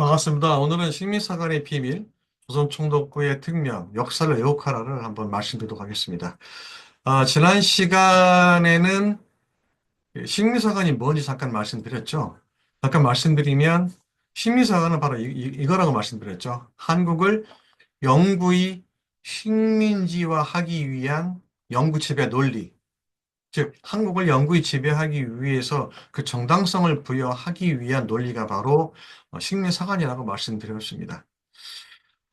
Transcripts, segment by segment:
반갑습니다. 오늘은 식민사관의 비밀, 조선총독부의 특명, 역사를 왜곡하라를 한번 말씀드리도록 하겠습니다. 지난 시간에는 식민사관이 뭔지 잠깐 말씀드렸죠. 잠깐 말씀드리면 식민사관은 바로 이거라고 말씀드렸죠. 한국을 영구히 식민지화하기 위한 영구 지배 논리, 즉 한국을 영구히 지배하기 위해서 그 정당성을 부여하기 위한 논리가 바로 식민사관이라고 말씀드렸습니다.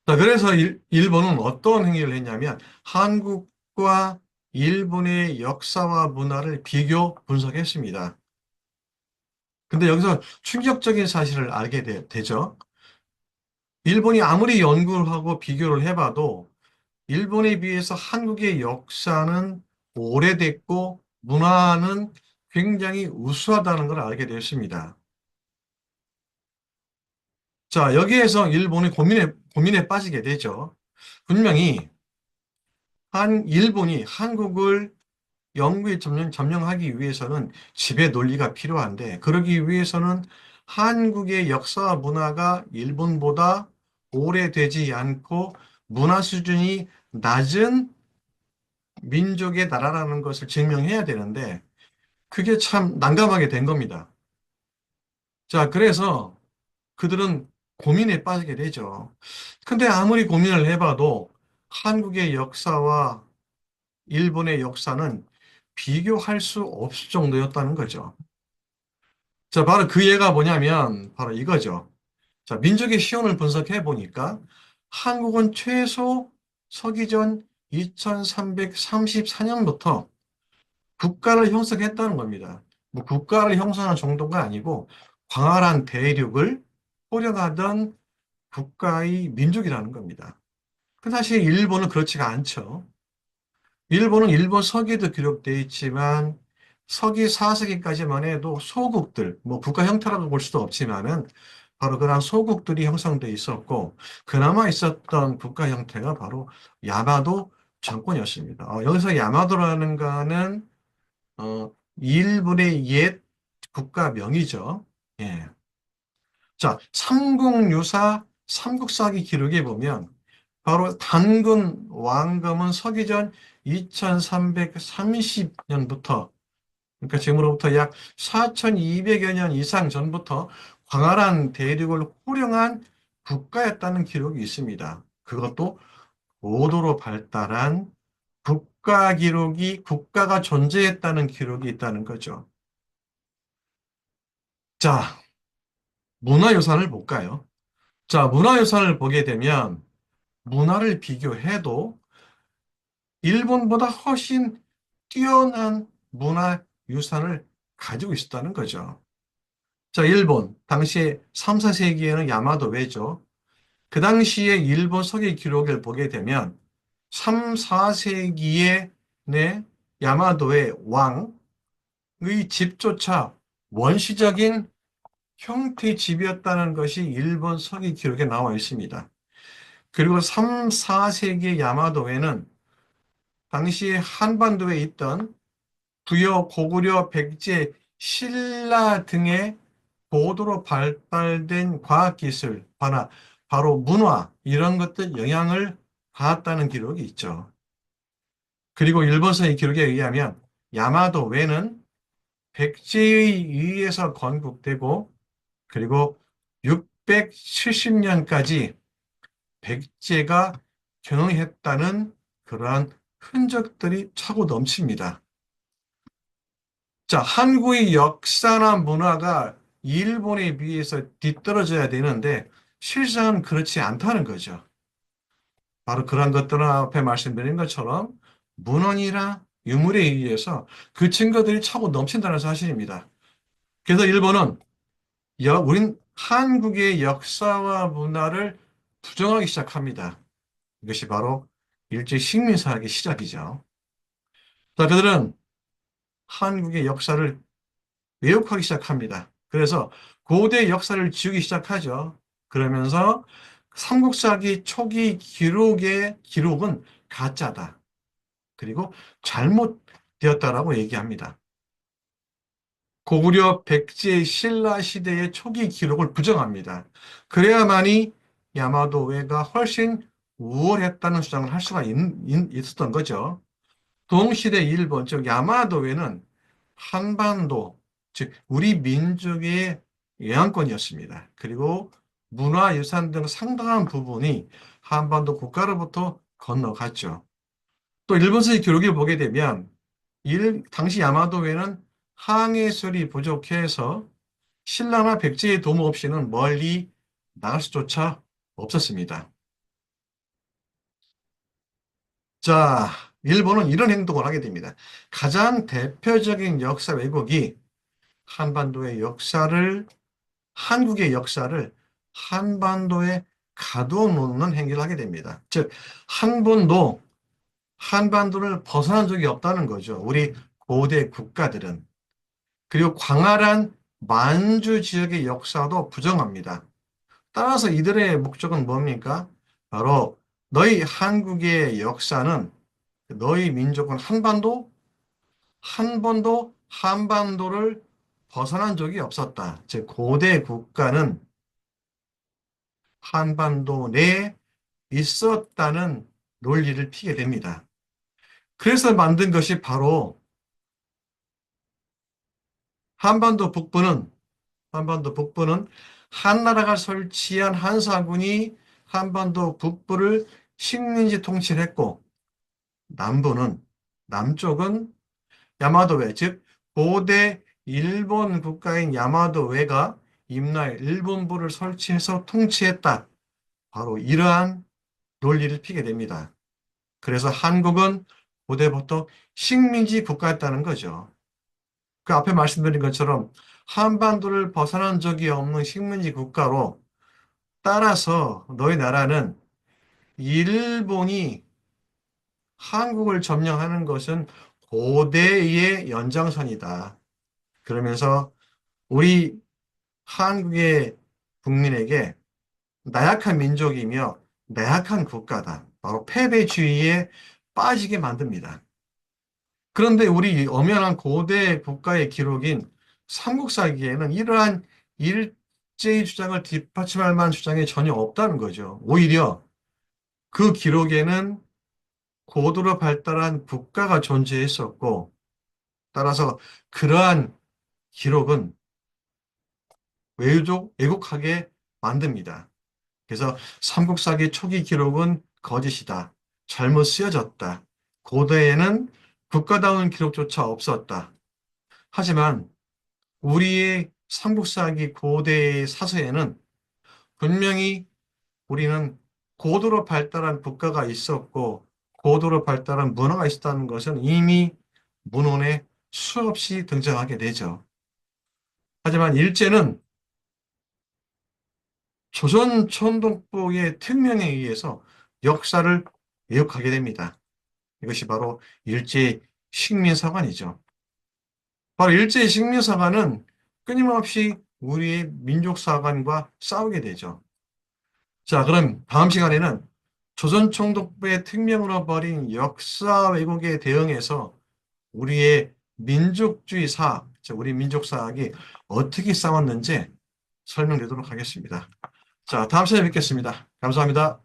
자, 그래서 일본은 어떤 행위를 했냐면 한국과 일본의 역사와 문화를 비교 분석했습니다. 근데 여기서 충격적인 사실을 알게 되죠. 일본이 아무리 연구를 하고 비교를 해봐도 일본에 비해서 한국의 역사는 오래됐고 문화는 굉장히 우수하다는 걸 알게 되었습니다. 자, 여기에서 일본이 고민에 빠지게 되죠. 분명히 일본이 한국을 영구히 점령하기 위해서는 지배 논리가 필요한데, 그러기 위해서는 한국의 역사와 문화가 일본보다 오래되지 않고 문화 수준이 낮은 민족의 나라라는 것을 증명해야 되는데, 그게 참 난감하게 된 겁니다. 자, 그래서 그들은 고민에 빠지게 되죠. 근데 아무리 고민을 해봐도 한국의 역사와 일본의 역사는 비교할 수 없을 정도였다는 거죠. 자, 바로 그 예가 뭐냐면 바로 이거죠. 자, 민족의 시온을 분석해 보니까 한국은 최소 서기전 2334년부터 국가를 형성했다는 겁니다. 뭐 국가를 형성한 정도가 아니고 광활한 대륙을 호령하던 국가의 민족이라는 겁니다. 그 사실 일본은 그렇지가 않죠. 일본은 일본 서기에도 기록되어 있지만 서기 4세기까지만 해도 소국들, 뭐 국가 형태라고 볼 수도 없지만은 바로 그러한 소국들이 형성되어 있었고 그나마 있었던 국가 형태가 바로 야마도 정권이었습니다. 여기서 야마도라는 거는 일본의 옛 국가명이죠. 예. 자, 삼국유사 삼국사기 기록에 보면 바로 단군 왕검은 서기전 2330년부터 그러니까 지금으로부터 약 4200여 년 이상 전부터 광활한 대륙을 호령한 국가였다는 기록이 있습니다. 그것도 고도로 발달한 국가가 존재했다는 기록이 있다는 거죠. 자, 문화유산을 볼까요? 자, 문화유산을 보게 되면 문화를 비교해도 일본보다 훨씬 뛰어난 문화유산을 가지고 있었다는 거죠. 자, 일본. 당시에 3, 4세기에는 야마도 외죠. 그 당시에 일본 서기 기록을 보게 되면 3, 4세기에 야마도의 왕의 집조차 원시적인 형태의 집이었다는 것이 일본 서기 기록에 나와 있습니다. 그리고 3, 4세기의 야마도에는 당시에 한반도에 있던 부여, 고구려, 백제, 신라 등의 고도로 발달된 과학기술, 바로 문화, 이런 것들 영향을 받았다는 기록이 있죠. 그리고 일본서의 기록에 의하면 야마도 외는 백제에 의해서 건국되고 그리고 670년까지 백제가 경영했다는 그러한 흔적들이 차고 넘칩니다. 자, 한국의 역사나 문화가 일본에 비해서 뒤떨어져야 되는데 실상은 그렇지 않다는 거죠. 바로 그런 것들은 앞에 말씀드린 것처럼 문헌이나 유물에 의해서 그 증거들이 차고 넘친다는 사실입니다. 그래서 일본은 우린 한국의 역사와 문화를 부정하기 시작합니다. 이것이 바로 일제 식민사학의 시작이죠. 자, 그들은 한국의 역사를 왜곡하기 시작합니다. 그래서 고대 역사를 지우기 시작하죠. 그러면서 삼국사기 초기 기록은 가짜다. 그리고 잘못되었다라고 얘기합니다. 고구려 백제 신라 시대의 초기 기록을 부정합니다. 그래야만이 야마도회가 훨씬 우월했다는 주장을 할 수가 있었던 거죠. 동시대 일본, 즉 야마도회는 한반도, 즉 우리 민족의 영향권이었습니다. 그리고 문화유산 등 상당한 부분이 한반도 국가로부터 건너갔죠. 또 일본서의 기록을 보게 되면 당시 야마도회는 항해술이 부족해서 신라나 백제의 도움 없이는 멀리 나갈 수조차 없었습니다. 자, 일본은 이런 행동을 하게 됩니다. 가장 대표적인 역사 왜곡이 한반도의 역사를, 한국의 역사를 한반도에 가둬놓는 행위를 하게 됩니다. 즉, 한 번도 한반도를 벗어난 적이 없다는 거죠. 우리 고대 국가들은. 그리고 광활한 만주 지역의 역사도 부정합니다. 따라서 이들의 목적은 뭡니까? 바로 너희 한국의 역사는 너희 민족은 한 번도 한반도를 벗어난 적이 없었다. 즉 고대 국가는 한반도 내에 있었다는 논리를 피게 됩니다. 그래서 만든 것이 바로 한반도 북부는 한반도 북부는 한나라가 설치한 한사군이 한반도 북부를 식민지 통치를 했고 남쪽은 야마도회, 즉 고대 일본 국가인 야마도회가 임나에 일본부를 설치해서 통치했다. 바로 이러한 논리를 피게 됩니다. 그래서 한국은 고대부터 식민지 국가였다는 거죠. 그 앞에 말씀드린 것처럼 한반도를 벗어난 적이 없는 식민지 국가로 따라서 너희 나라는 일본이 한국을 점령하는 것은 고대의 연장선이다. 그러면서 우리 한국의 국민에게 나약한 민족이며 나약한 국가다. 바로 패배주의에 빠지게 만듭니다. 그런데 우리 엄연한 고대 국가의 기록인 삼국사기에는 이러한 일제의 주장을 뒷받침할 만한 주장이 전혀 없다는 거죠. 오히려 그 기록에는 고도로 발달한 국가가 존재했었고, 따라서 그러한 기록은 왜곡하게 만듭니다. 그래서 삼국사기 초기 기록은 거짓이다. 잘못 쓰여졌다. 고대에는 국가다운 기록조차 없었다. 하지만 우리의 삼국사기 고대의 사서에는 분명히 우리는 고도로 발달한 국가가 있었고 고도로 발달한 문화가 있었다는 것은 이미 문헌에 수없이 등장하게 되죠. 하지만 일제는 조선 총독부의 특명에 의해서 역사를 왜곡하게 됩니다. 이것이 바로 일제 식민사관이죠. 바로 일제 식민사관은 끊임없이 우리의 민족사관과 싸우게 되죠. 자, 그럼 다음 시간에는 조선 총독부의 특명으로 벌인 역사 왜곡에 대응해서 우리의 민족주의 사학, 즉 우리 민족사학이 어떻게 싸웠는지 설명드리도록 하겠습니다. 자, 다음 시간에 뵙겠습니다. 감사합니다.